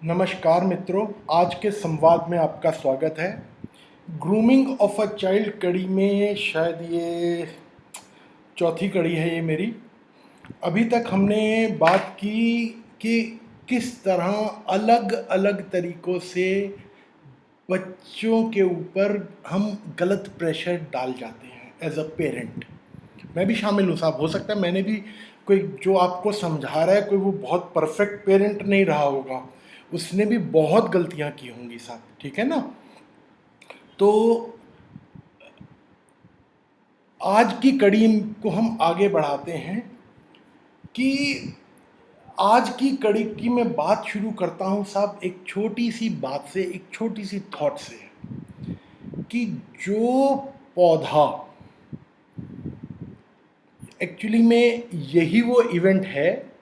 नमस्कार मित्रों, आज के संवाद में आपका स्वागत है। ग्रूमिंग ऑफ अ चाइल्ड कड़ी में शायद ये चौथी कड़ी है ये मेरी। अभी तक हमने बात की कि किस तरह अलग अलग तरीक़ों से बच्चों के ऊपर हम गलत प्रेशर डाल जाते हैं एज अ पेरेंट। मैं भी शामिल हूँ साहब, हो सकता है मैंने भी कोई जो आपको समझा रहा है कोई वो बहुत परफेक्ट पेरेंट नहीं रहा होगा, उसने भी बहुत गलतियाँ की होंगी साहब, ठीक है ना। तो आज की कड़ी को हम आगे बढ़ाते हैं कि आज की कड़ी की मैं बात शुरू करता हूँ साहब एक छोटी सी बात से, एक छोटी सी थॉट से, कि जो पौधा एक्चुअली में यही वो इवेंट है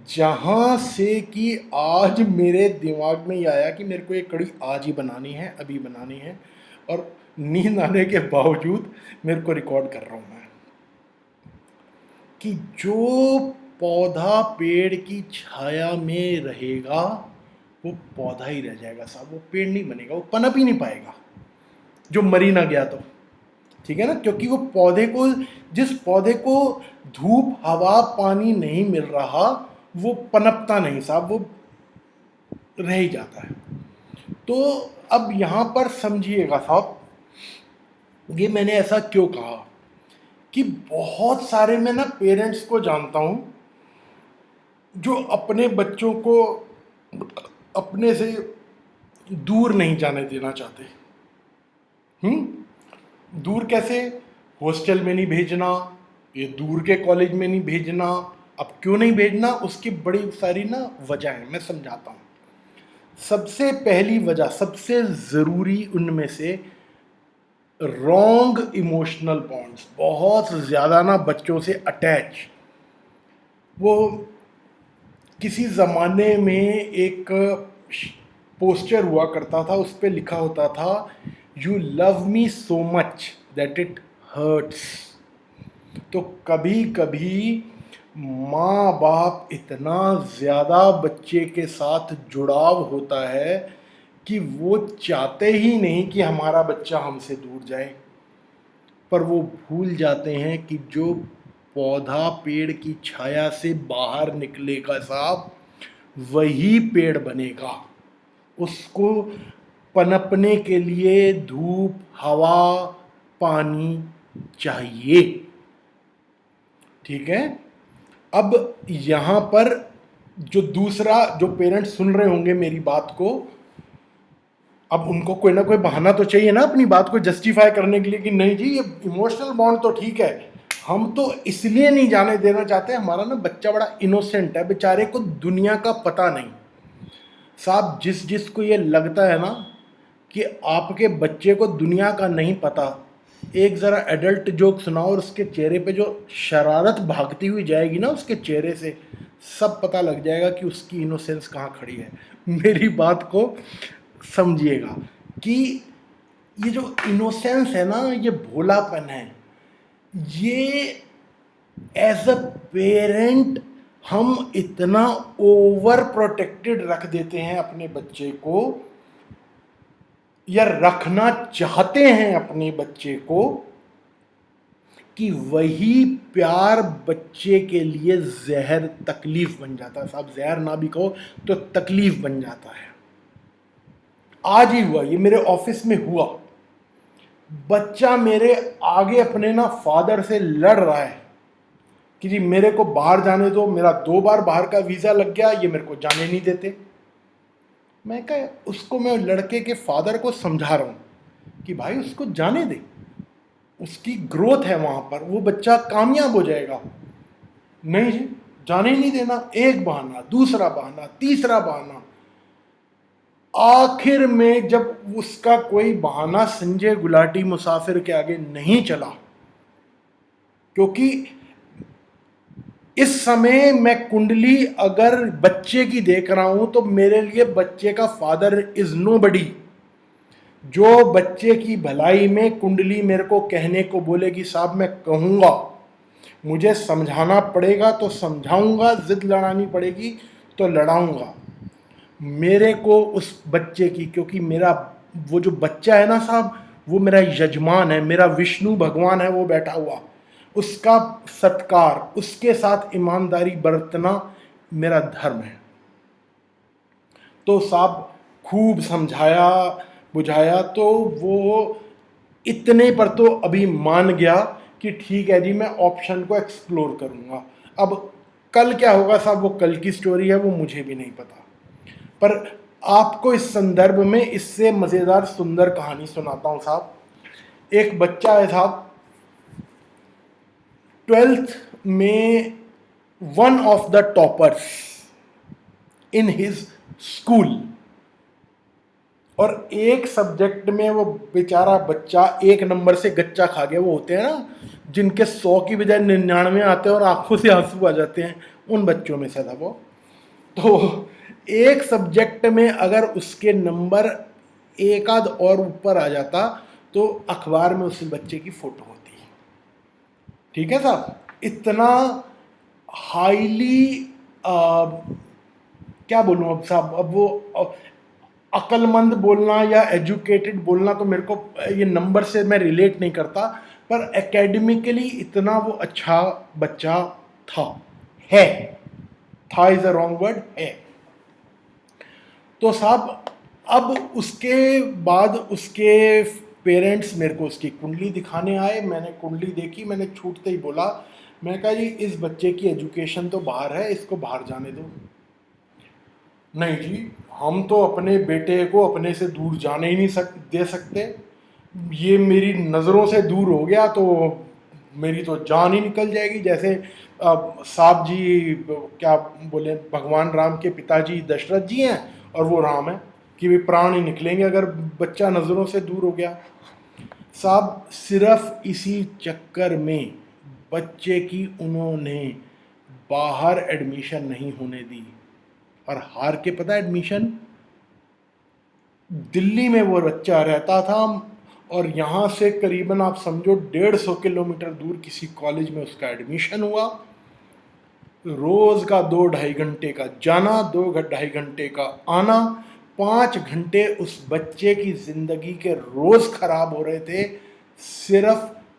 जहाँ से कि आज मेरे दिमाग में ये आया कि मेरे को ये कड़ी आज ही बनानी है, अभी बनानी है, और नींद आने के बावजूद मेरे को रिकॉर्ड कर रहा हूँ मैं, कि जो पौधा पेड़ की छाया में रहेगा वो पौधा ही रह जाएगा साहब, वो पेड़ नहीं बनेगा, वो पनप ही नहीं पाएगा जो मरी ना गया तो, ठीक है ना। क्योंकि वो पौधे को, जिस पौधे को धूप हवा पानी नहीं मिल रहा वो पनपता नहीं साहब, वो रह ही जाता है। तो अब यहाँ पर समझिएगा साहब, ये मैंने ऐसा क्यों कहा कि बहुत सारे मैं ना पेरेंट्स को जानता हूँ जो अपने बच्चों को अपने से दूर नहीं जाने देना चाहते। दूर कैसे? हॉस्टल में नहीं भेजना, ये दूर के कॉलेज में नहीं भेजना। अब क्यों नहीं भेजना, उसकी बड़ी सारी ना वजह है, मैं समझाता हूँ। सबसे पहली वजह, सबसे ज़रूरी उनमें से, रॉन्ग इमोशनल बॉन्ड्स। बहुत ज़्यादा ना बच्चों से अटैच। वो किसी ज़माने में एक पोस्टर हुआ करता था, उस पर लिखा होता था, you love me so much that it hurts. तो कभी कभी माँ बाप इतना ज़्यादा बच्चे के साथ जुड़ाव होता है कि वो चाहते ही नहीं कि हमारा बच्चा हमसे दूर जाए, पर वो भूल जाते हैं कि जो पौधा पेड़ की छाया से बाहर निकलेगा साहब, वही पेड़ बनेगा। उसको पनपने के लिए धूप हवा पानी चाहिए, ठीक है। अब यहाँ पर जो दूसरा, जो पेरेंट्स सुन रहे होंगे मेरी बात को, अब उनको कोई ना कोई बहाना तो चाहिए ना अपनी बात को जस्टिफाई करने के लिए कि नहीं जी ये इमोशनल बॉन्ड तो ठीक है, हम तो इसलिए नहीं जाने देना चाहते, हमारा ना बच्चा बड़ा इनोसेंट है, बेचारे को दुनिया का पता नहीं। साहब जिस जिसको ये लगता है ना कि आपके बच्चे को दुनिया का नहीं पता, एक ज़रा एडल्ट जोक सुनाओ और उसके चेहरे पे जो शरारत भागती हुई जाएगी ना उसके चेहरे से, सब पता लग जाएगा कि उसकी इनोसेंस कहाँ खड़ी है। मेरी बात को समझिएगा कि ये जो इनोसेंस है ना, ये भोलापन है, ये एज अ पेरेंट हम इतना ओवर प्रोटेक्टेड रख देते हैं अपने बच्चे को, या रखना चाहते हैं अपने बच्चे को, कि वही प्यार बच्चे के लिए जहर, तकलीफ बन जाता है साहब। जहर ना भी कहो तो तकलीफ बन जाता है। आज ही हुआ, ये मेरे ऑफिस में हुआ, बच्चा मेरे आगे अपने ना फादर से लड़ रहा है कि जी मेरे को बाहर जाने दो, मेरा 2 बार बाहर का वीज़ा लग गया, ये मेरे को जाने नहीं देते। मैं कहा, उसको मैं लड़के के फादर को समझा रहा हूँ कि भाई उसको जाने दे, उसकी ग्रोथ है वहाँ पर, वो बच्चा कामयाब हो जाएगा। नहीं जी, जाने ही नहीं देना, एक बहाना, दूसरा बहाना, तीसरा बहाना। आखिर में जब उसका कोई बहाना संजय गुलाटी मुसाफिर के आगे नहीं चला, क्योंकि इस समय मैं कुंडली अगर बच्चे की देख रहा हूं तो मेरे लिए बच्चे का फादर इज नोबडी। जो बच्चे की भलाई में कुंडली मेरे को कहने को बोलेगी साहब मैं कहूँगा, मुझे समझाना पड़ेगा तो समझाऊंगा, जिद लड़ानी पड़ेगी तो लड़ाऊंगा, मेरे को उस बच्चे की, क्योंकि मेरा वो जो बच्चा है ना साहब, वो मेरा यजमान है, मेरा विष्णु भगवान है वो बैठा हुआ, उसका सत्कार, उसके साथ ईमानदारी बरतना मेरा धर्म है। तो साहब खूब समझाया बुझाया, तो वो इतने पर तो अभी मान गया कि ठीक है जी, मैं ऑप्शन को एक्सप्लोर करूंगा। अब कल क्या होगा साहब, वो कल की स्टोरी है, वो मुझे भी नहीं पता। पर आपको इस संदर्भ में इससे मजेदार सुंदर कहानी सुनाता हूं साहब। एक बच्चा है साहब, 12th में, one of the toppers in his school, और एक सब्जेक्ट में वो बेचारा बच्चा एक नंबर से गच्चा खा गया। वो होते हैं ना जिनके 100 की बजाय 99 आते हैं और आंखों से आंसू आ जाते हैं, उन बच्चों में से था वो। तो एक सब्जेक्ट में अगर उसके नंबर एक आध और ऊपर आ जाता तो अखबार में उस बच्चे की फोटो होती। ठीक है साहब, इतना हाईली क्या बोलूं अब साहब, अब वो अक्लमंद बोलना या एजुकेटेड बोलना तो मेरे को ये नंबर से मैं रिलेट नहीं करता, पर एकेडमिकली इतना वो अच्छा बच्चा था, है, था इज अ रॉन्ग वर्ड, है। तो साहब अब उसके बाद उसके पेरेंट्स मेरे को उसकी कुंडली दिखाने आए। मैंने कुंडली देखी, मैंने छूटते ही बोला, मैं कहा जी इस बच्चे की एजुकेशन तो बाहर है, इसको बाहर जाने दो। नहीं जी, हम तो अपने बेटे को अपने से दूर जाने ही नहीं दे सकते, ये मेरी नज़रों से दूर हो गया तो मेरी तो जान ही निकल जाएगी। जैसे साहब जी क्या बोले, भगवान राम के पिताजी दशरथ जी हैं और वो राम है, कि वे प्राण ही निकलेंगे अगर बच्चा नज़रों से दूर हो गया। साहब सिर्फ इसी चक्कर में बच्चे की उन्होंने बाहर एडमिशन नहीं होने दी, और हार के पता एडमिशन, दिल्ली में वो बच्चा रहता था, और यहाँ से करीबन आप समझो 150 किलोमीटर दूर किसी कॉलेज में उसका एडमिशन हुआ। रोज का 2-2.5 घंटे का जाना, 2-2.5 घंटे का आना, 5 घंटे उस बच्चे की जिंदगी के रोज खराब हो रहे थे, सिर्फ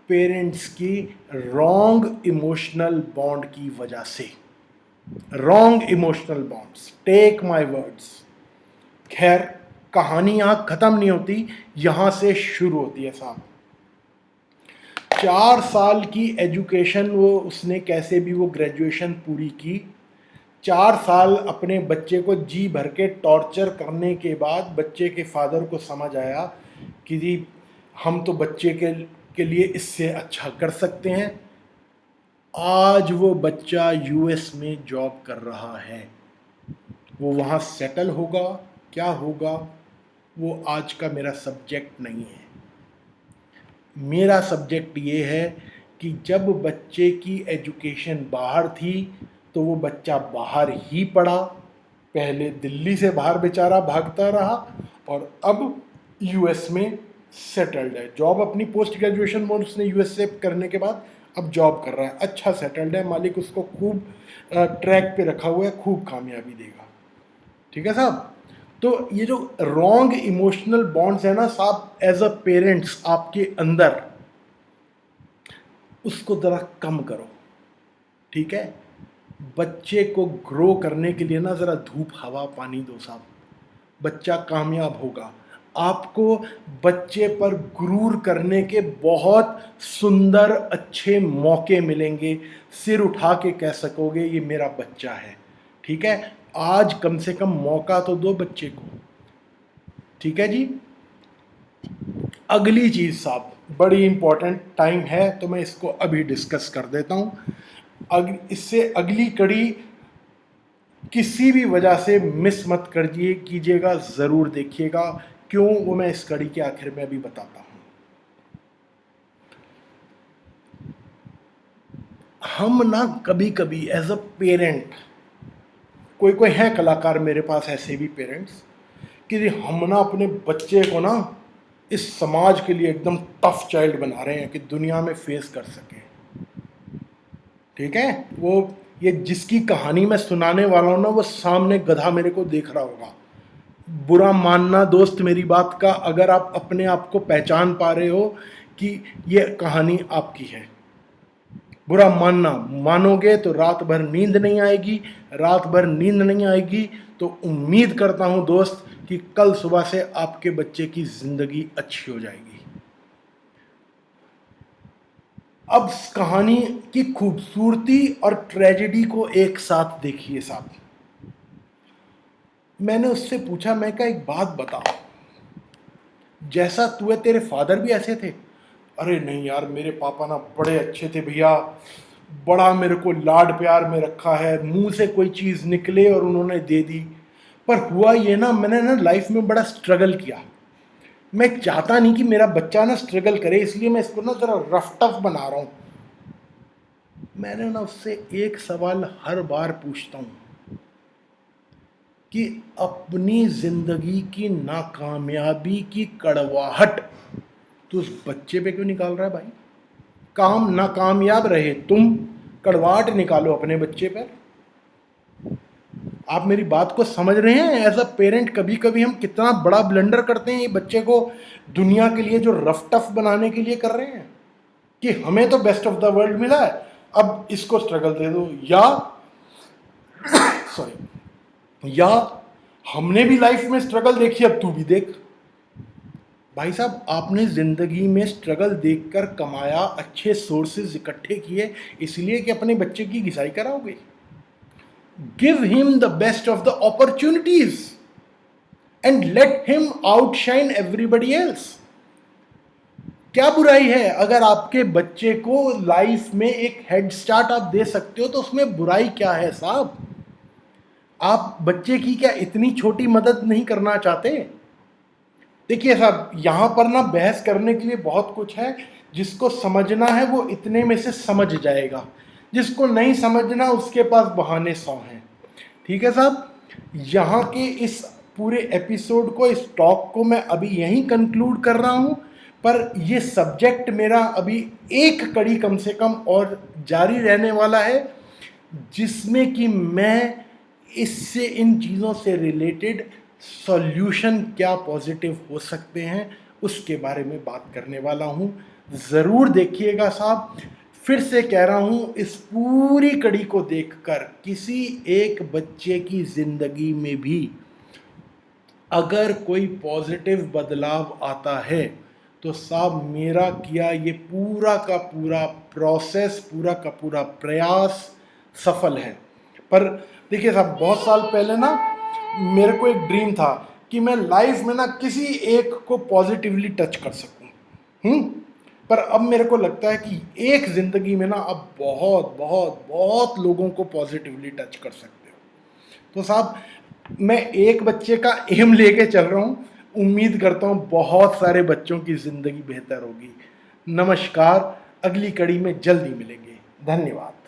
पेरेंट्स की रॉन्ग इमोशनल बॉन्ड की वजह से। Wrong emotional bonds, take my words. खैर कहानी यहां खत्म नहीं होती, यहां से शुरू होती है साहब। 4 साल की एजुकेशन वो उसने कैसे भी वो ग्रेजुएशन पूरी की। 4 साल अपने बच्चे को जी भर के टॉर्चर करने के बाद बच्चे के फादर को समझ आया कि जी हम तो बच्चे के लिए इससे अच्छा कर सकते हैं। आज वो बच्चा यूएस में जॉब कर रहा है, वो वहाँ सेटल होगा, क्या होगा वो आज का मेरा सब्जेक्ट नहीं है। मेरा सब्जेक्ट ये है कि जब बच्चे की एजुकेशन बाहर थी तो वो बच्चा बाहर ही पढ़ा, पहले दिल्ली से बाहर बेचारा भागता रहा, और अब यूएस में सेटल्ड है। जॉब अपनी पोस्ट ग्रेजुएशन में उसने यूएस से करने के बाद अब जॉब कर रहा है, अच्छा सेटल्ड है, मालिक उसको खूब ट्रैक पे रखा हुआ है, खूब कामयाबी देगा। ठीक है साहब। तो ये जो रॉन्ग इमोशनल बॉन्ड्स है ना साहब, एज अ पेरेंट्स आपके अंदर, उसको ज़रा कम करो। ठीक है, बच्चे को ग्रो करने के लिए ना ज़रा धूप हवा पानी दो साहब, बच्चा कामयाब होगा। आपको बच्चे पर गुरूर करने के बहुत सुंदर अच्छे मौके मिलेंगे, सिर उठा के कह सकोगे ये मेरा बच्चा है। ठीक है, आज कम से कम मौका तो दो बच्चे को। ठीक है जी। अगली चीज़ साहब बड़ी इंपॉर्टेंट, टाइम है तो मैं इसको अभी डिस्कस कर देता हूँ। इससे अगली कड़ी किसी भी वजह से मिस मत कीजिएगा, ज़रूर देखिएगा। क्यों, वो मैं इस कड़ी के आखिर में अभी बताता हूँ। हम ना कभी कभी एज अ पेरेंट, कोई कोई है कलाकार मेरे पास ऐसे भी पेरेंट्स, कि हम ना अपने बच्चे को ना इस समाज के लिए एकदम टफ चाइल्ड बना रहे हैं कि दुनिया में फेस कर सके। ठीक है, वो ये जिसकी कहानी मैं सुनाने वाला हूँ ना, वो सामने गधा मेरे को देख रहा होगा, बुरा मानना दोस्त मेरी बात का, अगर आप अपने आप को पहचान पा रहे हो कि ये कहानी आपकी है। बुरा मानना, मानोगे तो रात भर नींद नहीं आएगी, रात भर नींद नहीं आएगी तो उम्मीद करता हूं दोस्त कि कल सुबह से आपके बच्चे की जिंदगी अच्छी हो जाएगी। अब इस कहानी की खूबसूरती और ट्रेजेडी को एक साथ देखिए साहब। मैंने उससे पूछा, मैं कहा एक बात बता, जैसा तू है तेरे फादर भी ऐसे थे? अरे नहीं यार, मेरे पापा ना बड़े अच्छे थे भैया, बड़ा मेरे को लाड प्यार में रखा है, मुंह से कोई चीज़ निकले और उन्होंने दे दी। पर हुआ ये ना, मैंने ना लाइफ में बड़ा स्ट्रगल किया। मैं चाहता नहीं कि मेरा बच्चा ना स्ट्रगल करे, इसलिए मैं इसको ना ज़रा रफ टफ बना रहा हूँ। मैंने ना उससे एक सवाल हर बार पूछता हूँ कि अपनी ज़िंदगी की नाकामयाबी की कड़वाहट तो उस बच्चे पे क्यों निकाल रहा है भाई? काम नाकामयाब रहे तुम, कड़वाहट निकालो अपने बच्चे पर। आप मेरी बात को समझ रहे हैं? एज अ पेरेंट कभी कभी हम कितना बड़ा ब्लंडर करते हैं ये बच्चे को दुनिया के लिए जो रफ टफ बनाने के लिए कर रहे हैं कि हमें तो बेस्ट ऑफ द वर्ल्ड मिला है, अब इसको स्ट्रगल दे दो। या सॉरी, या हमने भी लाइफ में स्ट्रगल देखी, अब तू भी देख। भाई साहब, आपने जिंदगी में स्ट्रगल देखकर कमाया, अच्छे सोर्सेज इकट्ठे किए, इसलिए कि अपने बच्चे की घिसाई कराओगे? Give him the best of the opportunities and let him outshine everybody else. क्या बुराई है अगर आपके बच्चे को लाइफ में एक हेड स्टार्ट आप दे सकते हो, तो उसमें बुराई क्या है साहब? आप बच्चे की क्या इतनी छोटी मदद नहीं करना चाहते? देखिए साहब, यहां पर ना बहस करने के लिए बहुत कुछ है। जिसको समझना है वो इतने में से समझ जाएगा, जिसको नहीं समझना उसके पास बहाने 100 हैं। ठीक है साहब, यहाँ के इस पूरे एपिसोड को, इस टॉक को मैं अभी यहीं कंक्लूड कर रहा हूँ। पर ये सब्जेक्ट मेरा अभी एक कड़ी कम से कम और जारी रहने वाला है, जिसमें कि मैं इससे, इन चीज़ों से रिलेटेड सॉल्यूशन क्या पॉजिटिव हो सकते हैं उसके बारे में बात करने वाला हूँ। ज़रूर देखिएगा साहब। फिर से कह रहा हूँ, इस पूरी कड़ी को देखकर किसी एक बच्चे की ज़िंदगी में भी अगर कोई पॉजिटिव बदलाव आता है तो साहब मेरा किया ये पूरा का पूरा प्रोसेस, पूरा का पूरा प्रयास सफल है। पर देखिए साहब, बहुत साल पहले ना मेरे को एक ड्रीम था कि मैं लाइफ में ना किसी एक को पॉजिटिवली टच कर सकूं। पर अब मेरे को लगता है कि एक ज़िंदगी में ना अब बहुत बहुत बहुत लोगों को पॉजिटिवली टच कर सकते हो। तो साहब, मैं एक बच्चे का एम लेके चल रहा हूँ, उम्मीद करता हूँ बहुत सारे बच्चों की ज़िंदगी बेहतर होगी। नमस्कार, अगली कड़ी में जल्दी मिलेंगे। धन्यवाद।